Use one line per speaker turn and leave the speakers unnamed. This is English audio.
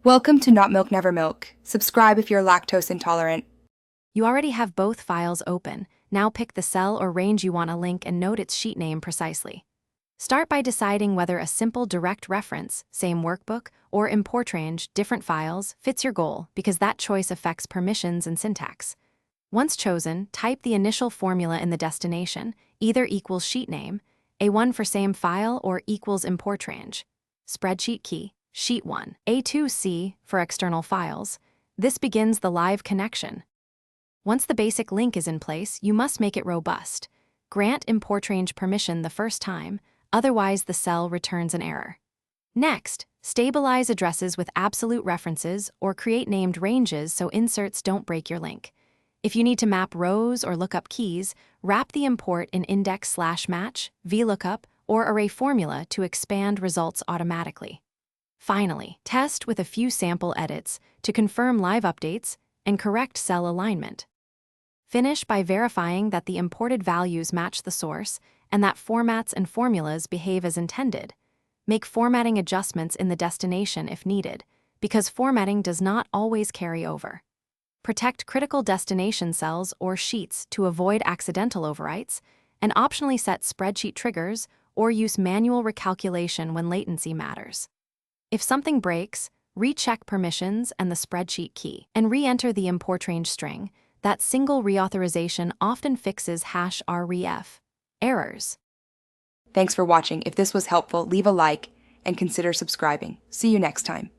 Welcome to Not Milk Never Milk. Subscribe if you're lactose intolerant.
You already have both files open. Now pick the cell or range you want to link and note its sheet name precisely. Start by deciding whether a simple direct reference, same workbook, or import range, different files, fits your goal, because that choice affects permissions and syntax. Once chosen, type the initial formula in the destination, either equals sheet name, A1 for same file, or equals import range. Spreadsheet key, sheet 1, A2C for external files. This begins the live connection. Once the basic link is in place, you must make it robust. Grant import range permission the first time, otherwise the cell returns an error. Next, stabilize addresses with absolute references or create named ranges so inserts don't break your link. If you need to map rows or look up keys, wrap the import in index/match, VLOOKUP, or array formula to expand results automatically. Finally, test with a few sample edits to confirm live updates and correct cell alignment. Finish by verifying that the imported values match the source and that formats and formulas behave as intended. Make formatting adjustments in the destination if needed, because formatting does not always carry over. Protect critical destination cells or sheets to avoid accidental overwrites, and optionally set spreadsheet triggers or use manual recalculation when latency matters. If something breaks, recheck permissions and the spreadsheet key, and re-enter the import range string. That single reauthorization often fixes #ref errors.
Thanks for watching. If this was helpful, leave a like and consider subscribing. See you next time.